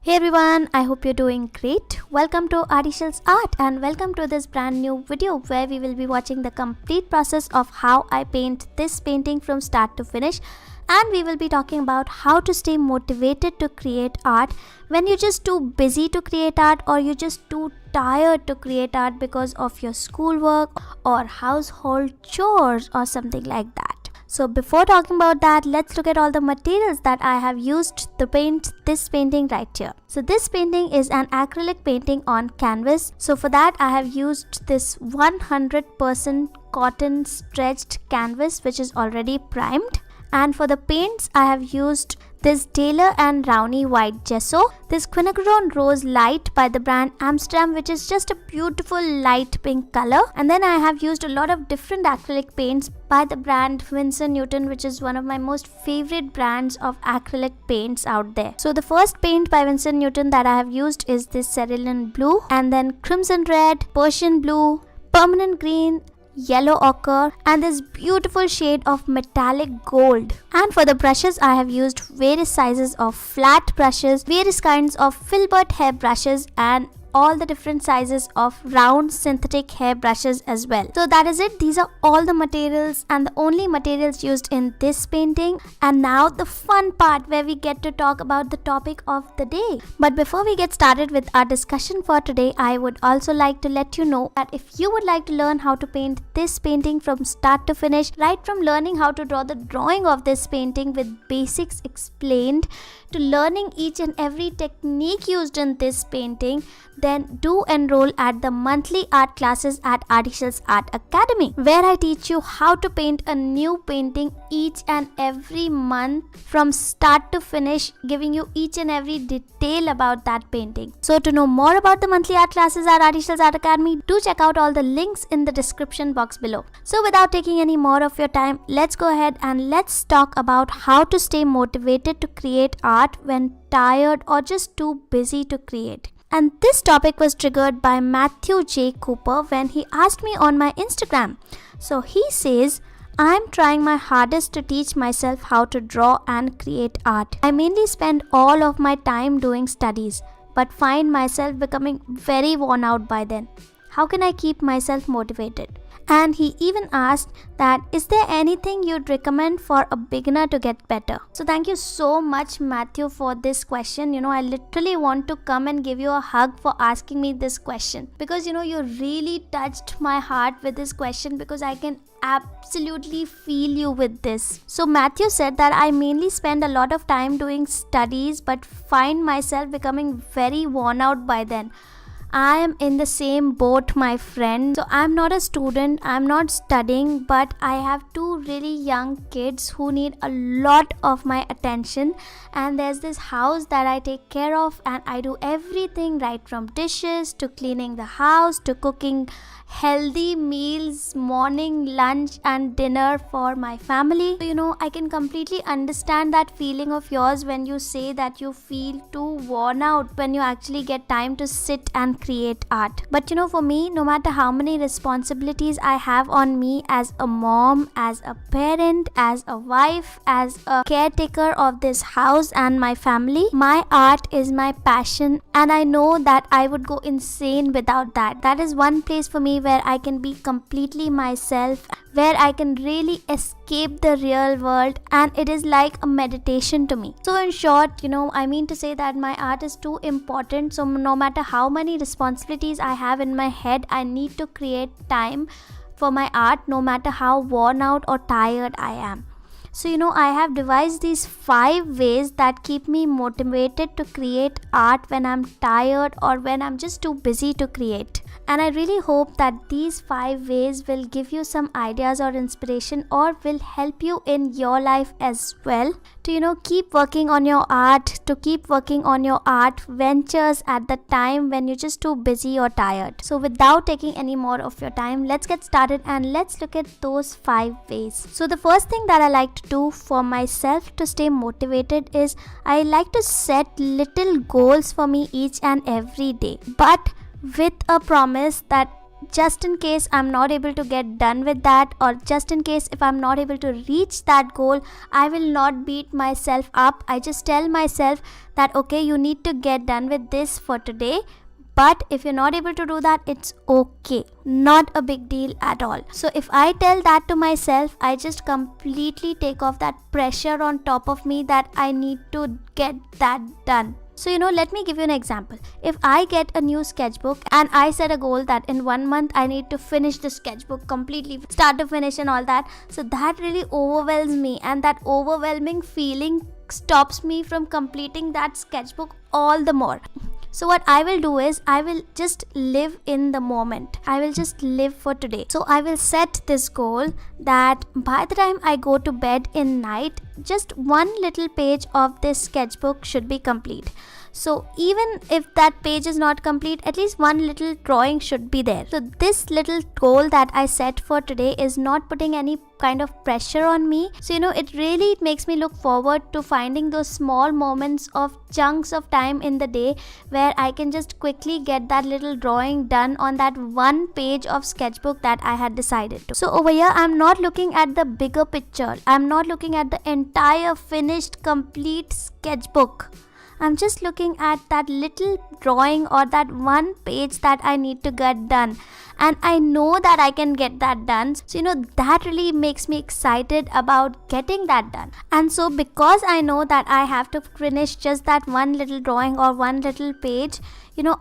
Hey everyone, I hope you're doing great. Welcome to Artyshils Art and welcome to this brand new video where we will be watching the complete process of how I paint this painting from start to finish, and we will be talking about how to stay motivated to create art when you're just too busy to create art or you're just too tired to create art because of your schoolwork or household chores or something like that. So before talking about that, let's look at all the materials that I have used to paint this painting right here. So this painting is an acrylic painting on canvas. So for that I have used this 100% cotton stretched canvas which is already primed. And for the paints I have used this Taylor and Rowney white gesso, this quinacridone rose light by the brand Amsterdam, which is just a beautiful light pink color. And then I have used a lot of different acrylic paints by the brand Winsor Newton, which is one of my most favorite brands of acrylic paints out there. So the first paint by Winsor Newton that I have used is this cerulean blue, and then crimson red, Persian blue, permanent green, yellow ochre, and this beautiful shade of metallic gold. And for the brushes I have used various sizes of flat brushes, various kinds of filbert hair brushes, and all the different sizes of round synthetic hair brushes as well. So that is it. These are all the materials and the only materials used in this painting. And now the fun part where we get to talk about the topic of the day. But before we get started with our discussion for today, I would also like to let you know that if you would like to learn how to paint this painting from start to finish, right from learning how to draw the drawing of this painting with basics explained to learning each and every technique used in this painting, then do enroll at the monthly art classes at Artyshils Art Academy, where I teach you how to paint a new painting each and every month from start to finish, giving you each and every detail about that painting. So to know more about the monthly art classes at Artyshils Art Academy, do check out all the links in the description box below. So without taking any more of your time, let's go ahead and let's talk about how to stay motivated to create art when tired or just too busy to create. And this topic was triggered by Matthew J. Cooper when he asked me on my Instagram. So he says, I'm trying my hardest to teach myself how to draw and create art. I mainly spend all of my time doing studies, but find myself becoming very worn out by then. How can I keep myself motivated? And he even asked that, is there anything you'd recommend for a beginner to get better? So thank you so much, Matthew, for this question. I literally want to come and give you a hug for asking me this question, because you really touched my heart with this question, because I can absolutely feel you with this. So Matthew said that I mainly spend a lot of time doing studies but find myself becoming very worn out by then. I am in the same boat, my friend. So I'm not a student, I'm not studying, but I have two really young kids who need a lot of my attention, and there's this house that I take care of, and I do everything right from dishes to cleaning the house to cooking healthy meals, morning, lunch and dinner for my family. I can completely understand that feeling of yours when you say that you feel too worn out when you actually get time to sit and create art. But for me, no matter how many responsibilities I have on me as a mom, as a parent, as a wife, as a caretaker of this house and my family, my art is my passion, and I know that I would go insane without that. That is one place for me where I can be completely myself, where I can really escape the real world, and it is like a meditation to me. So in short, I mean to say that my art is too important. So no matter how many responsibilities I have in my head, I need to create time for my art, no matter how worn out or tired I am. So I have devised these 5 ways that keep me motivated to create art when I'm tired or when I'm just too busy to create. And I really hope that these 5 ways will give you some ideas or inspiration, or will help you in your life as well to keep working on your art, to keep working on your art ventures at the time when you're just too busy or tired. So without taking any more of your time, let's get started and let's look at those 5 ways. So the first thing that I like to do for myself to stay motivated is I like to set little goals for me each and every day, but with a promise that just in case I'm not able to get done with that, or just in case if I'm not able to reach that goal, I will not beat myself up. I just tell myself that okay, you need to get done with this for today, but if you're not able to do that, it's okay, not a big deal at all. So if I tell that to myself, I just completely take off that pressure on top of me that I need to get that done. So let me give you an example. If I get a new sketchbook and I set a goal that in 1 month I need to finish the sketchbook completely, start to finish and all that, so that really overwhelms me, and that overwhelming feeling stops me from completing that sketchbook all the more. So what I will do is, I will just live in the moment. I will just live for today. So I will set this goal that by the time I go to bed in night, just one little page of this sketchbook should be complete. So even if that page is not complete, at least one little drawing should be there. So this little goal that I set for today is not putting any kind of pressure on me. So it really makes me look forward to finding those small moments of chunks of time in the day where I can just quickly get that little drawing done on that one page of sketchbook that I had decided to. So over here, I'm not looking at the bigger picture. I'm not looking at the entire finished complete sketchbook. I'm just looking at that little drawing or that one page that I need to get done. And I know that I can get that done. So, that really makes me excited about getting that done. And so because I know that I have to finish just that one little drawing or one little page,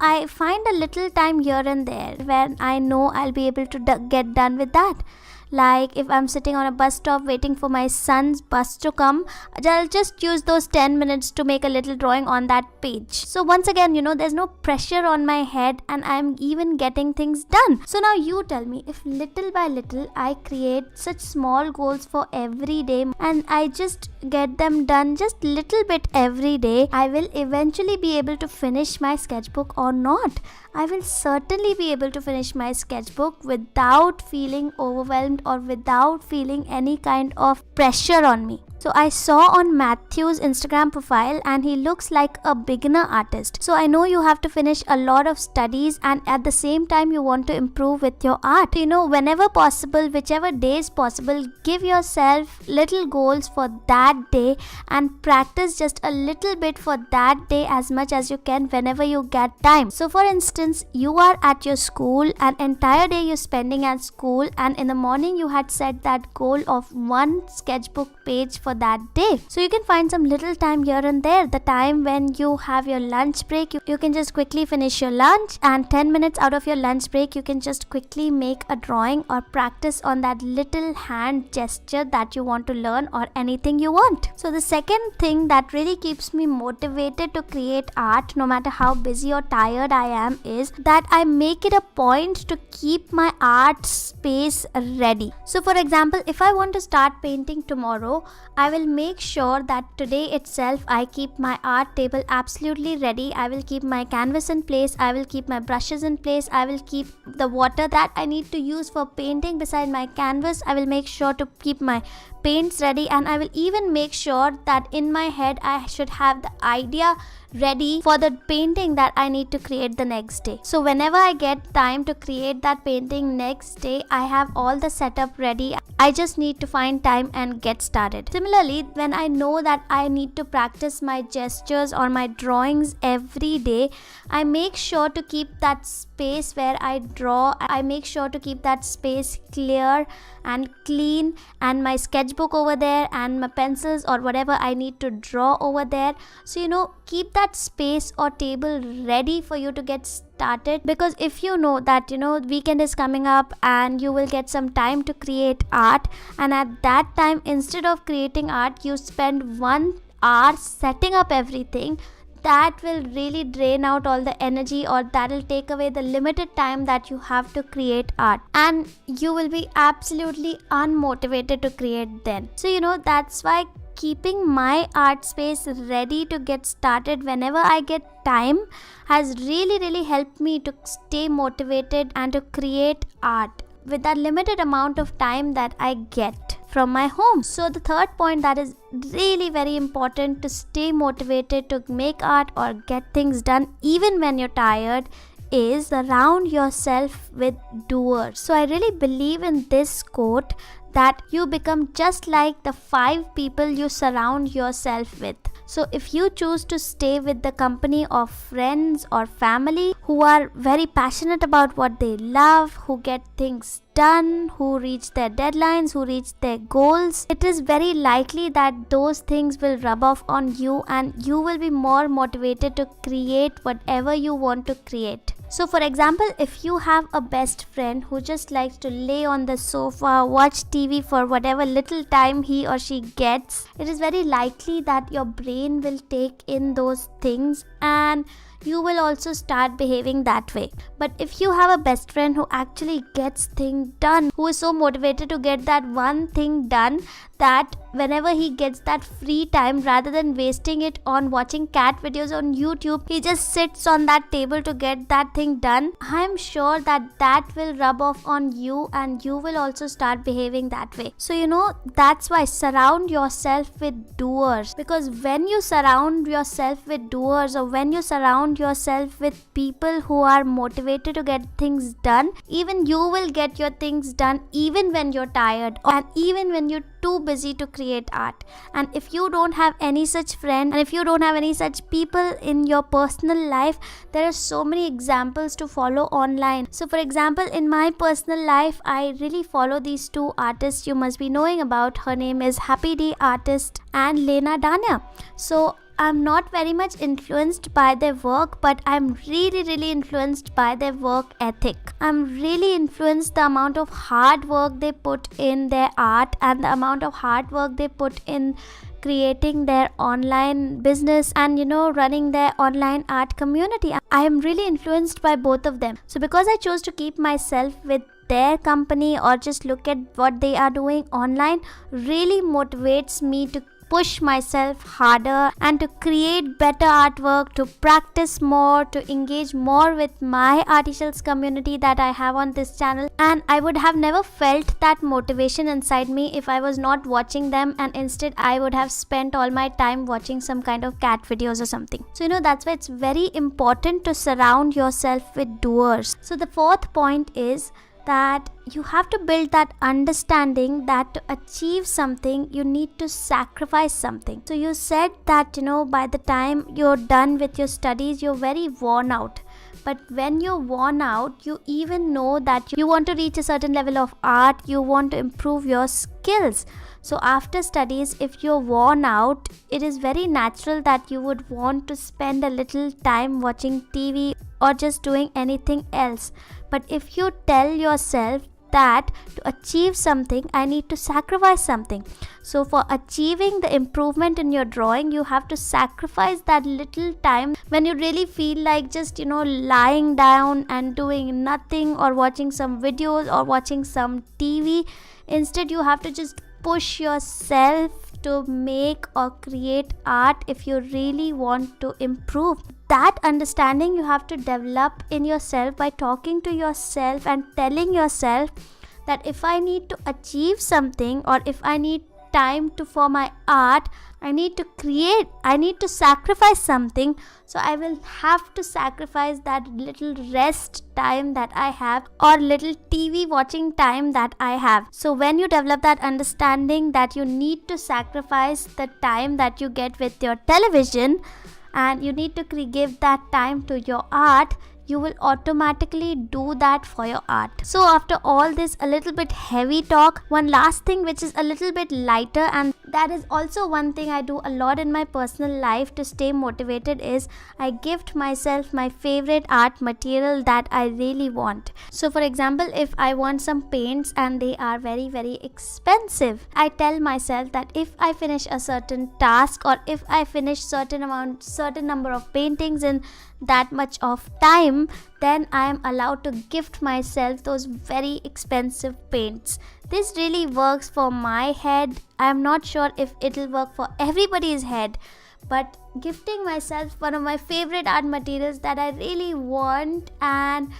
I find a little time here and there where I know I'll be able to get done with that. Like if I'm sitting on a bus stop waiting for my son's bus to come, I'll just use those 10 minutes to make a little drawing on that page. So once again, there's no pressure on my head and I'm even getting things done. So now you tell me, if little by little I create such small goals for every day and I just get them done just little bit every day, I will eventually be able to finish my sketchbook or not. I will certainly be able to finish my sketchbook without feeling overwhelmed or without feeling any kind of pressure on me. So I saw on Matthew's Instagram profile and he looks like a beginner artist. So I know you have to finish a lot of studies and at the same time you want to improve with your art. Whenever possible, whichever day is possible, give yourself little goals for that day and practice just a little bit for that day as much as you can whenever you get time. So for instance, you are at your school, an entire day you're spending at school, and in the morning you had set that goal of one sketchbook page for that day. So you can find some little time here and there. The time when you have your lunch break, you can just quickly finish your lunch, and 10 minutes out of your lunch break you can just quickly make a drawing or practice on that little hand gesture that you want to learn or anything you want. So the second thing that really keeps me motivated to create art, no matter how busy or tired I am, is that I make it a point to keep my art space ready. So for example, if I want to start painting tomorrow, I will make sure that today itself I keep my art table absolutely ready. I will keep my canvas in place, I will keep my brushes in place, I will keep the water that I need to use for painting beside my canvas. I will make sure to keep my paints ready, and I will even make sure that in my head I should have the idea ready for the painting that I need to create the next day. So whenever I get time to create that painting next day, I have all the setup ready. I just need to find time and get started. Similarly, when I know that I need to practice my gestures or my drawings every day, I make sure to keep that space where I draw, I make sure to keep that space clear and clean, and my sketchbook over there and my pencils or whatever I need to draw over there. So keep that space or table ready for you to get started, because if you know that weekend is coming up and you will get some time to create art, and at that time instead of creating art you spend 1 hour setting up everything, that will really drain out all the energy, or that will take away the limited time that you have to create art, and you will be absolutely unmotivated to create then. So that's why keeping my art space ready to get started whenever I get time has really helped me to stay motivated and to create art with that limited amount of time that I get from my home. So the third point that is really very important to stay motivated to make art or get things done even when you're tired is surround yourself with doers. So I really believe in this quote that you become just like the 5 people you surround yourself with. So if you choose to stay with the company of friends or family who are very passionate about what they love, who get things done, who reach their deadlines, who reach their goals, it is very likely that those things will rub off on you and you will be more motivated to create whatever you want to create. So for example, if you have a best friend who just likes to lay on the sofa, watch TV for whatever little time he or she gets, it is very likely that your brain will take in those things and you will also start behaving that way. But if you have a best friend who actually gets things done, who is so motivated to get that one thing done, that whenever he gets that free time, rather than wasting it on watching cat videos on YouTube, he just sits on that table to get that thing done, I am sure that that will rub off on you and you will also start behaving that way. So that's why surround yourself with doers, because when you surround yourself with doers, or when you surround yourself with people who are motivated to get things done, even you will get your things done even when you're tired and even when you're too busy to create art. And if you don't have any such friend, and if you don't have any such people in your personal life, there are so many examples to follow online. So for example, in my personal life, I really follow these 2 artists you must be knowing about. Her name is Happy Day Artist and Lena Danya. So I'm not very much influenced by their work, but I'm really influenced by their work ethic. I'm really influenced the amount of hard work they put in their art and the amount of hard work they put in creating their online business and running their online art community. I am really influenced by both of them. So because I chose to keep myself with their company or just look at what they are doing online, really motivates me to push myself harder and to create better artwork, to practice more, to engage more with my Artyshils community that I have on this channel. And I would have never felt that motivation inside me if I was not watching them, and instead I would have spent all my time watching some kind of cat videos or something. So that's why it's very important to surround yourself with doers. So the 4th point is that you have to build that understanding that to achieve something, you need to sacrifice something. So you said that, by the time you're done with your studies, you're very worn out. But when you're worn out, you even know that you want to reach a certain level of art, you want to improve your skills. So after studies, if you're worn out, it is very natural that you would want to spend a little time watching TV or just doing anything else. But if you tell yourself that to achieve something, I need to sacrifice something. So for achieving the improvement in your drawing, you have to sacrifice that little time when you really feel like just, lying down and doing nothing or watching some videos or watching some TV. Instead, you have to just push yourself to make or create art if you really want to improve. That understanding you have to develop in yourself by talking to yourself and telling yourself that if I need to achieve something or if I need time for my art, I need to create, I need to sacrifice something. So I will have to sacrifice that little rest time that I have or little TV watching time that I have. So when you develop that understanding that you need to sacrifice the time that you get with your television and you need to give that time to your art, you will automatically do that for your art. So after all this a little bit heavy talk, one last thing which is a little bit lighter, and that is also one thing I do a lot in my personal life to stay motivated, is I gift myself my favorite art material that I really want. So for example, if I want some paints and they are very expensive, I tell myself that if I finish a certain task or if I finish certain number of paintings in that much of time, then I am allowed to gift myself those very expensive paints. This really works for my head. I am not sure if it'll work for everybody's head, but gifting myself one of my favorite art materials that I really want and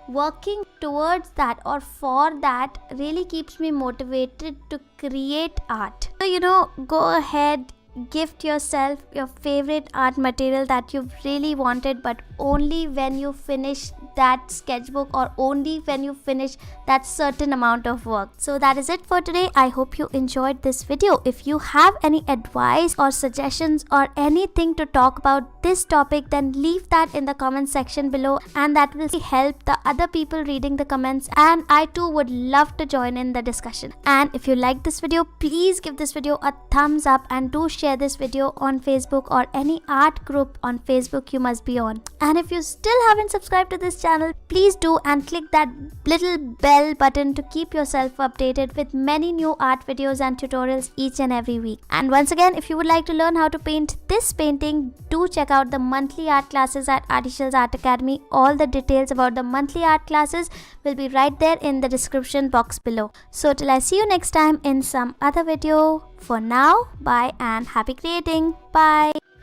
working towards that or for that really keeps me motivated to create art. So go ahead, gift yourself your favorite art material that you've really wanted, but only when you finish that sketchbook or only when you finish that certain amount of work. So that is it for today. I hope you enjoyed this video. If you have any advice or suggestions or anything to talk about this topic, then leave that in the comment section below, and that will help the other people reading the comments, and I too would love to join in the discussion. And if you like this video, please give this video a thumbs up and do share this video on Facebook or any art group on Facebook you must be on. And if you still haven't subscribed to this channel, please do, and click that little bell button to keep yourself updated with many new art videos and tutorials each and every week. And once again, if you would like to learn how to paint this painting, do check out the monthly art classes at Artyshils Art Academy. All the details about the monthly art classes will be right there in the description box below. So till I see you next time in some other video, for now, bye and happy creating. Bye.